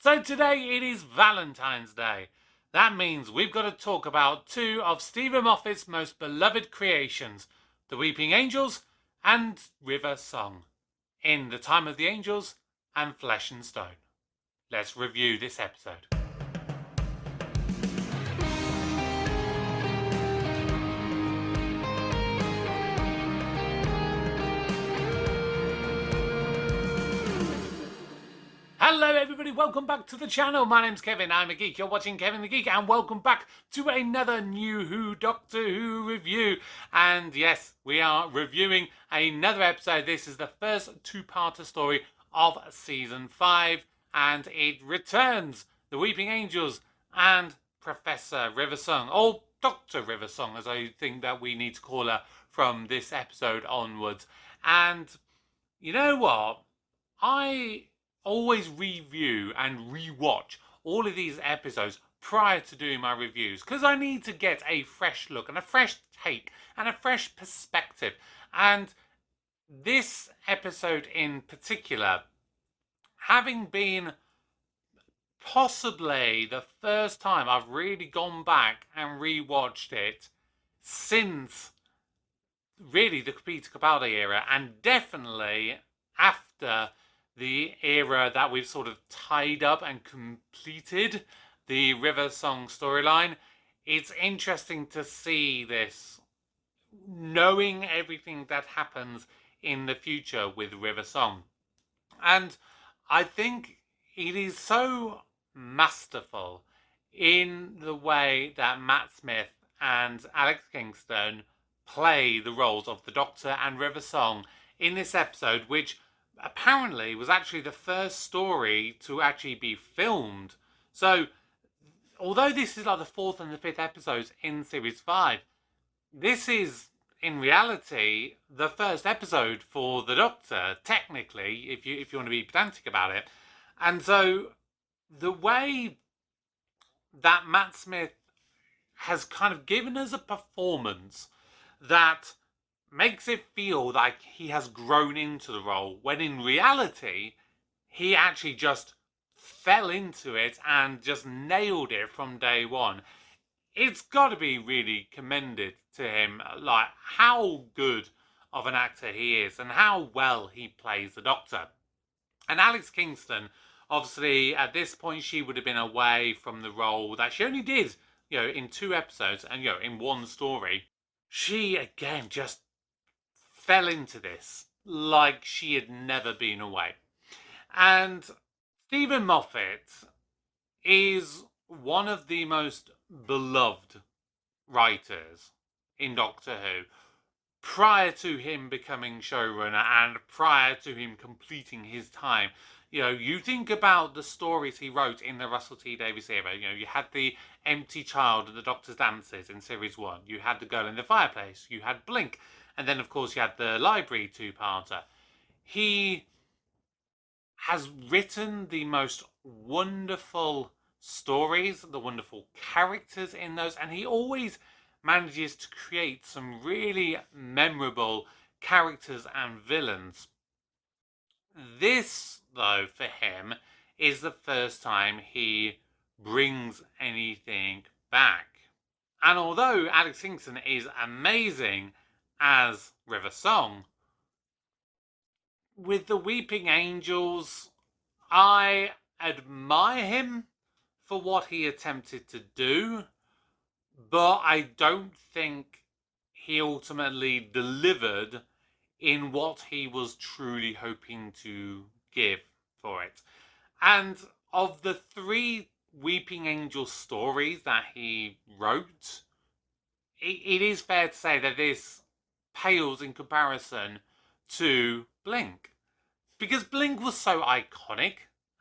So today it is Valentine's Day. That means we've got to talk about two of Stephen Moffat's most beloved creations, The Weeping Angels and River Song, in The Time of the Angels and Flesh and Stone. Let's review this episode. Hello everybody, welcome back to the channel. My name's Kevin, I'm a geek. You're watching Kevin the Geek, and welcome back to another new Doctor Who review. And yes, we are reviewing another episode. This is the first two-parter story of season 5, and it returns The Weeping Angels and Professor Riversong, or Dr. Riversong, as I think that we need to call her from this episode onwards. And you know what? I always review and rewatch all of these episodes prior to doing my reviews, because I need to get a fresh look and a fresh take and a fresh perspective. And this episode in particular, having been possibly the first time I've really gone back and rewatched it since really the Peter Capaldi era, and definitely after the era that we've sort of tied up and completed the River Song storyline. It's interesting to see this, knowing everything that happens in the future with River Song. And I think it is so masterful in the way that Matt Smith and Alex Kingston play the roles of the Doctor and River Song in this episode, which apparently was actually the first story to actually be filmed. So although this is like the 4th and the 5th episodes in series 5, this is in reality the first episode for the Doctor, technically, if you want to be pedantic about it. And so the way that Matt Smith has kind of given us a performance that makes it feel like he has grown into the role, when in reality he actually just fell into it and just nailed it from day one. It's got to be really commended to him, like how good of an actor he is and how well he plays the Doctor. And Alex Kingston, obviously at this point she would have been away from the role that she only did, in 2 episodes and, in one story. She again just fell into this like she had never been away. And Stephen Moffat is one of the most beloved writers in Doctor Who, prior to him becoming showrunner and prior to him completing his time. You think about the stories he wrote in the Russell T Davies era. You had The Empty Child and the Doctor's Dances in series 1. You had The Girl in the Fireplace. You had Blink. And then, of course, you had the Library two-parter. He has written the most wonderful stories, the wonderful characters in those, and he always manages to create some really memorable characters and villains. This, though, for him, is the first time he brings anything back. And although Alex Kingston is amazing as River Song, with The Weeping Angels, I admire him for what he attempted to do, but I don't think he ultimately delivered in what he was truly hoping to give for it. And of the 3 Weeping Angel stories that he wrote, it is fair to say that this pales in comparison to Blink. Because Blink was so iconic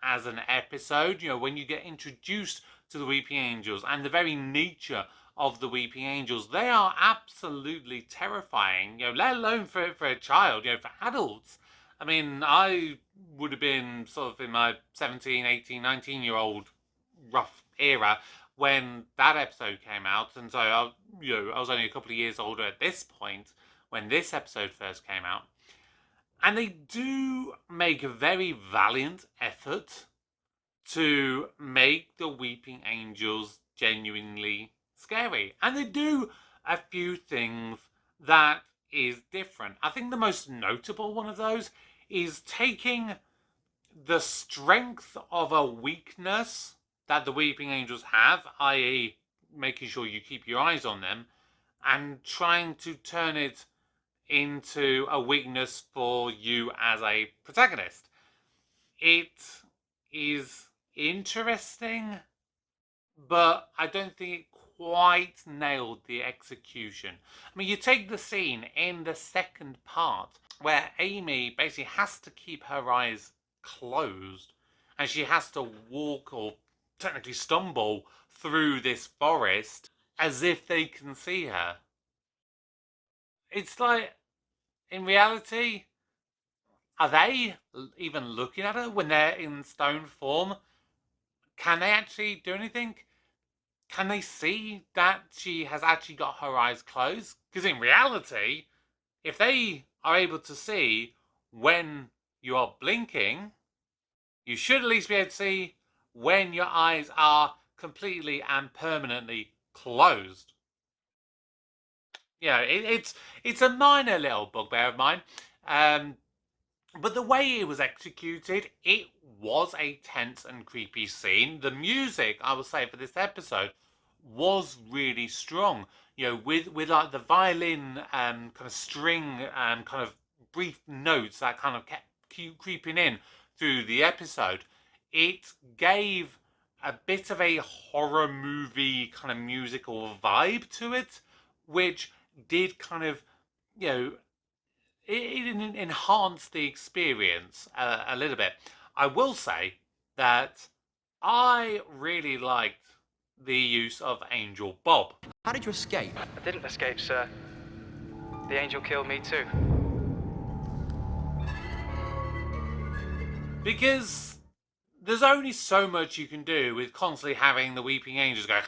as an episode, when you get introduced to the Weeping Angels and the very nature of the Weeping Angels, they are absolutely terrifying, let alone for a child, for adults. I mean, I would have been sort of in my 17, 18, 19-year-old rough era when that episode came out, and so I was only a couple of years older at this point when this episode first came out. And they do make a very valiant effort to make the Weeping Angels genuinely scary. And they do a few things that is different. I think the most notable one of those is taking the strength of a weakness that the Weeping Angels have, i.e. making sure you keep your eyes on them, and trying to turn it into a weakness for you as a protagonist. It is interesting, but I don't think it quite nailed the execution. I mean, you take the scene in the second part where Amy basically has to keep her eyes closed and she has to walk or technically stumble through this forest as if they can see her. It's like, in reality, are they even looking at her when they're in stone form? Can they actually do anything? Can they see that she has actually got her eyes closed? Because in reality, if they are able to see when you are blinking, you should at least be able to see when your eyes are completely and permanently closed. Yeah, it's a minor little bugbear of mine. But the way it was executed, it was a tense and creepy scene. The music, I would say, for this episode was really strong. You know, with like the violin kind of string kind of brief notes that kind of kept creeping in through the episode. It gave a bit of a horror movie kind of musical vibe to it, which did kind of, you know, it enhanced the experience a little bit. I will say that I really liked the use of Angel Bob. How did you escape? I didn't escape, sir. The angel killed me too. Because there's only so much you can do with constantly having the Weeping Angels go.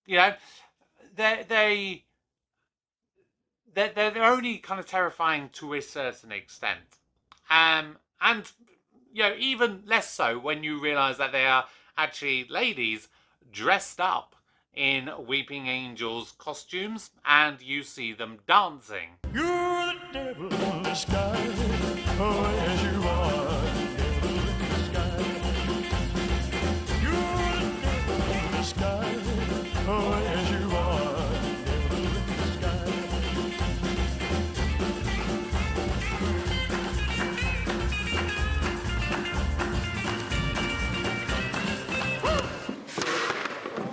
You know, they're only kind of terrifying to a certain extent. And you know, even less so when you realise that they are actually ladies dressed up in Weeping Angels costumes and you see them dancing. You're the devil in disguise, oh yes you are, devil in disguise. You're the devil in disguise, oh yes you are, devil in disguise.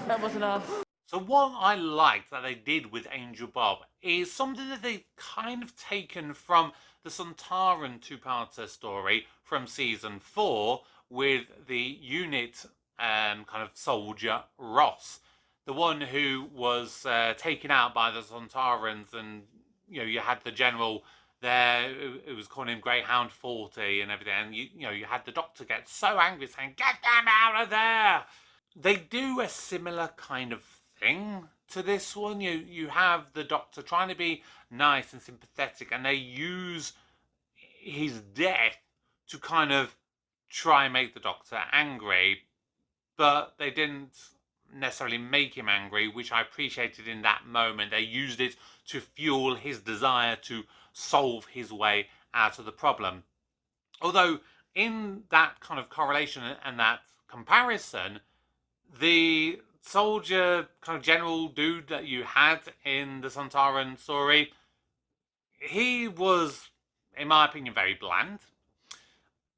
That wasn't us. So what I liked that they did with Angel Bob is something that they've kind of taken from the Sontaran two-parter story from season 4 with the unit kind of soldier Ross. The one who was taken out by the Sontarans, and you know, you had the general there who was calling him Greyhound 40 and everything, and you know, you had the Doctor get so angry saying, "Get them out of there!" They do a similar kind of thing to this one. You have the Doctor trying to be nice and sympathetic, and they use his death to kind of try and make the Doctor angry, but they didn't necessarily make him angry, which I appreciated in that moment. They used it to fuel his desire to solve his way out of the problem. Although in that kind of correlation and that comparison, the soldier kind of general dude that you had in the Sontaran story, he was, in my opinion, very bland.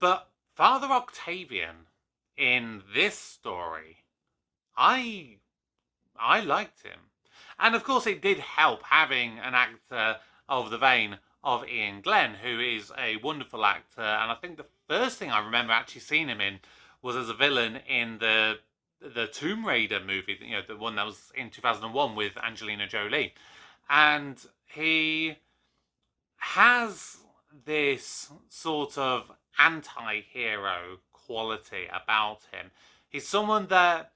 But Father Octavian in this story, I liked him. And of course it did help having an actor of the vein of Ian Glenn, who is a wonderful actor. And I think the first thing I remember actually seeing him in was as a villain in the Tomb Raider movie, you know, the one that was in 2001 with Angelina Jolie. And he has this sort of anti-hero quality about him. He's someone that,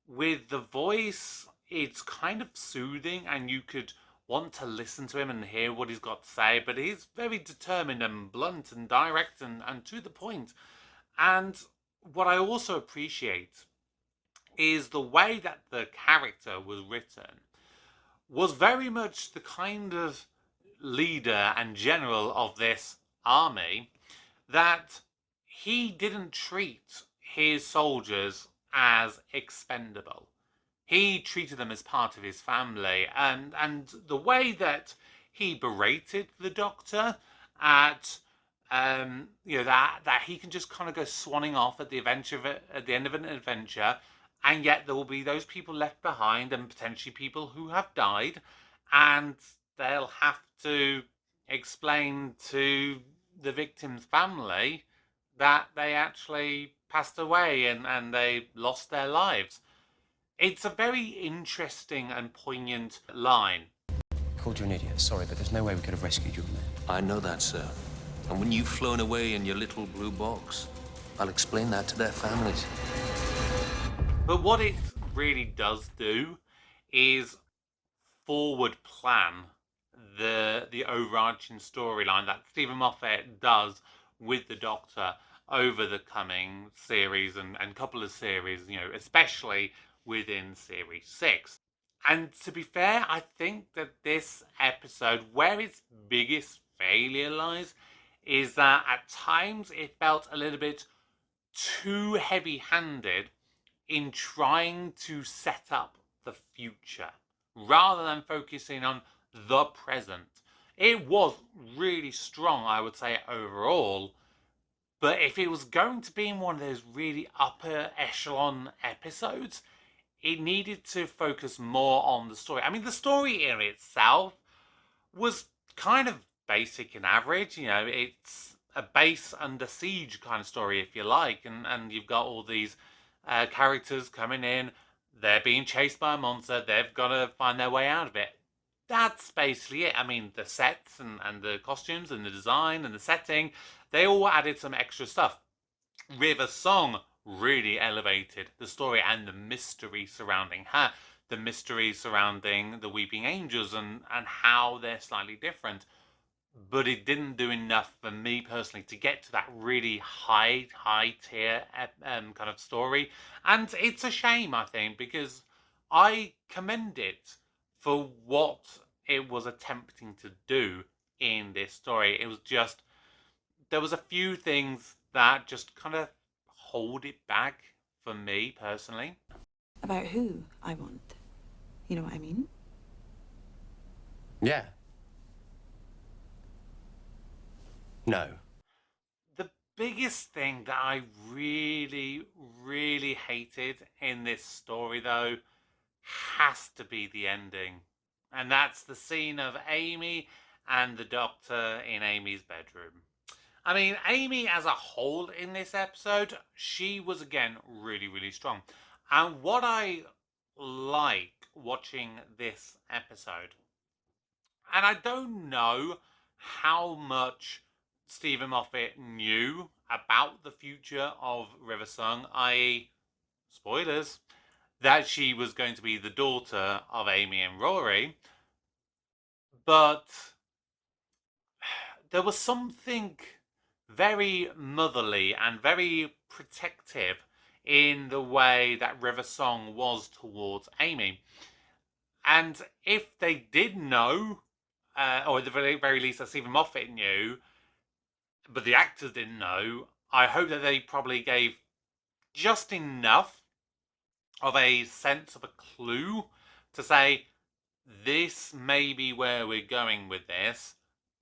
with the voice, it's kind of soothing and you could want to listen to him and hear what he's got to say, but he's very determined and blunt and direct and to the point. And what I also appreciate is the way that the character was written was very much the kind of leader and general of this army that he didn't treat his soldiers as expendable. He treated them as part of his family, and the way that he berated the Doctor at that he can just kind of go swanning off at the end of an adventure, and yet there will be those people left behind and potentially people who have died, and they'll have to explain to the victim's family that they actually passed away and they lost their lives. It's a very interesting and poignant line. Called you an idiot, sorry, but there's no way we could have rescued you, man. I know that, sir. And when you've flown away in your little blue box, I'll explain that to their families. But what it really does do is forward plan the overarching storyline that Stephen Moffat does with the Doctor over the coming series and couple of series, especially within Series 6. And to be fair, I think that this episode, where its biggest failure lies, is that at times it felt a little bit too heavy-handed in trying to set up the future, rather than focusing on the present. It was really strong, I would say, overall, but if it was going to be in one of those really upper echelon episodes, it needed to focus more on the story. I mean, the story in itself was kind of basic and average. It's a base under siege kind of story, if you like. And you've got all these characters coming in. They're being chased by a monster. They've got to find their way out of it. That's basically it. I mean, the sets and the costumes and the design and the setting, they all added some extra stuff. River Song really elevated the story and the mystery surrounding her, the mystery surrounding the Weeping Angels and how they're slightly different. But it didn't do enough for me personally to get to that really high tier kind of story. And it's a shame, I think, because I commend it for what it was attempting to do in this story. It was just, there was a few things that just kind of hold it back for me personally. About who I want. You know what I mean? Yeah. No. The biggest thing that I really, really hated in this story, though, has to be the ending. And that's the scene of Amy and the Doctor in Amy's bedroom. I mean, Amy as a whole in this episode, she was, again, really, really strong. And what I like watching this episode, and I don't know how much Stephen Moffat knew about the future of River Song, i.e., spoilers, that she was going to be the daughter of Amy and Rory, but there was something very motherly and very protective in the way that River Song was towards Amy. And if they did know, or at the very least that Stephen Moffat knew, but the actors didn't know, I hope that they probably gave just enough of a sense of a clue to say, this may be where we're going with this,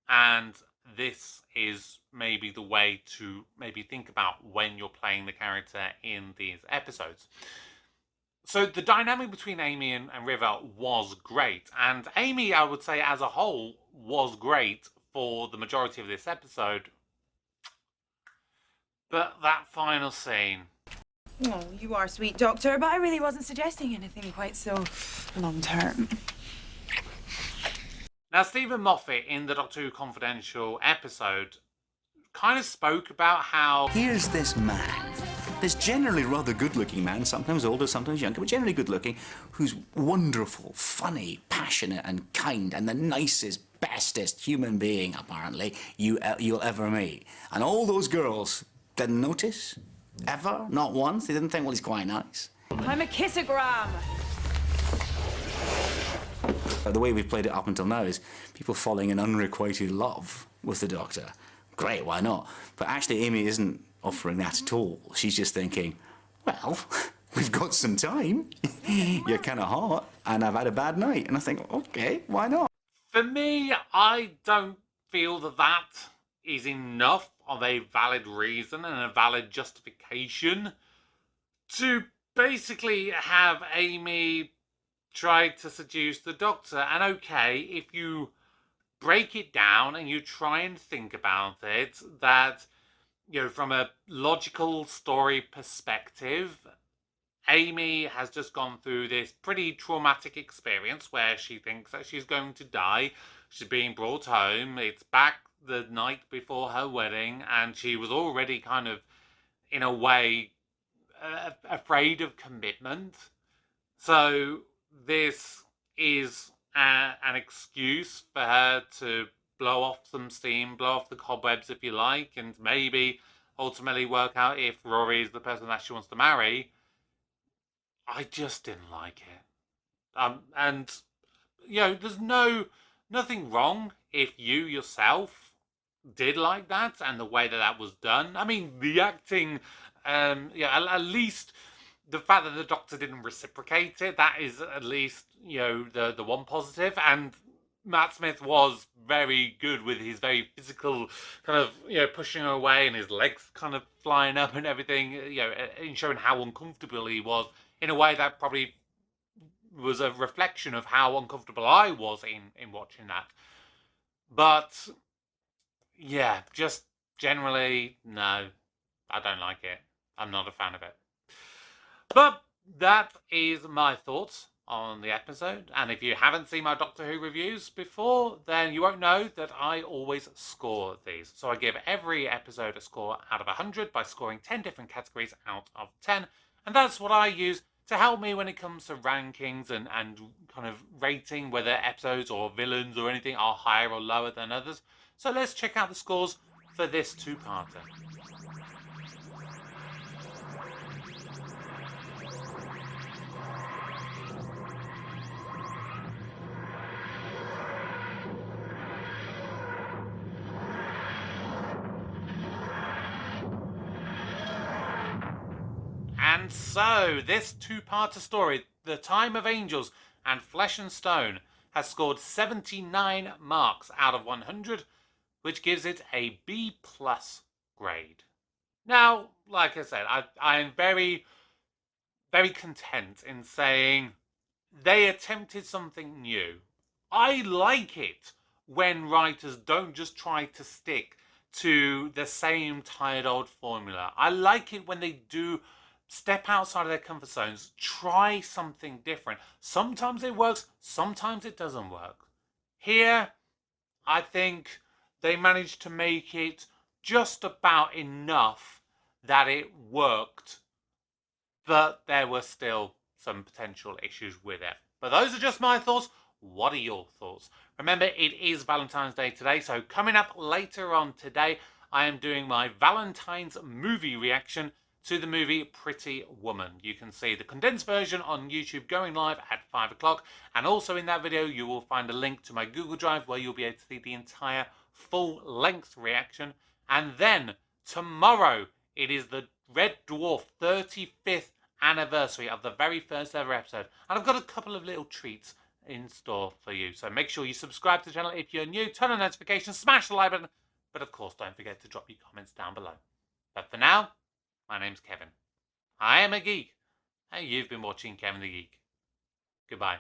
and this is maybe the way to maybe think about when you're playing the character in these episodes. So the dynamic between Amy and River was great, and Amy, I would say, as a whole, was great for the majority of this episode. But that final scene... Oh, you are sweet, Doctor, but I really wasn't suggesting anything quite so long-term. Now, Stephen Moffat, in the Doctor Who Confidential episode, kind of spoke about how... Here's this man, this generally rather good-looking man, sometimes older, sometimes younger, but generally good-looking, who's wonderful, funny, passionate and kind, and the nicest, bestest human being, apparently, you'll ever meet. And all those girls didn't notice, ever, not once. They didn't think, well, he's quite nice. I'm a kissogram. The way we've played it up until now is people falling in unrequited love with the Doctor. Great, why not? But actually, Amy isn't offering that at all. She's just thinking, well, we've got some time. You're kind of hot, and I've had a bad night. And I think, okay, why not? For me, I don't feel that that is enough of a valid reason and a valid justification to basically have Amy try to seduce the Doctor. And okay, if you break it down and you try and think about it, that, you know, from a logical story perspective, Amy has just gone through this pretty traumatic experience where she thinks that she's going to die. She's being brought home. It's back the night before her wedding, and she was already kind of, in a way, afraid of commitment. So this is an excuse for her to blow off some steam, blow off the cobwebs, if you like, and maybe ultimately work out if Rory is the person that she wants to marry. I just didn't like it. And, you know, there's nothing wrong if you yourself did like that and the way that that was done. I mean, the acting, yeah, at least the fact that the Doctor didn't reciprocate it, that is at least, you know, the one positive. And Matt Smith was very good with his very physical kind of, you know, pushing her away and his legs kind of flying up and everything, you know, in showing how uncomfortable he was in a way that probably was a reflection of how uncomfortable I was in watching that. But, yeah, just generally, no, I don't like it. I'm not a fan of it. But that is my thoughts on the episode. And if you haven't seen my Doctor Who reviews before, then you won't know that I always score these. So I give every episode a score out of 100 by scoring 10 different categories out of 10. And that's what I use to help me when it comes to rankings and kind of rating whether episodes or villains or anything are higher or lower than others. So let's check out the scores for this two-parter. And so, this two-parter story, The Time of Angels and Flesh and Stone, has scored 79 marks out of 100, which gives it a B+ grade. Now, like I said, I am very, very content in saying they attempted something new. I like it when writers don't just try to stick to the same tired old formula. I like it when they do step outside of their comfort zones, try something different. Sometimes it works, sometimes it doesn't work. Here, I think they managed to make it just about enough that it worked, but there were still some potential issues with it. But those are just my thoughts. What are your thoughts? Remember, it is Valentine's Day today, so coming up later on today, I am doing my Valentine's movie reaction to the movie Pretty Woman. You can see the condensed version on YouTube going live at 5 o'clock. And also in that video, you will find a link to my Google Drive where you'll be able to see the entire full-length reaction. And then tomorrow, it is the Red Dwarf 35th anniversary of the very first ever episode. And I've got a couple of little treats in store for you. So make sure you subscribe to the channel if you're new, turn on notifications, smash the like button. But of course, don't forget to drop your comments down below. But for now, my name's Kevin. I am a geek, and you've been watching Kevin the Geek. Goodbye.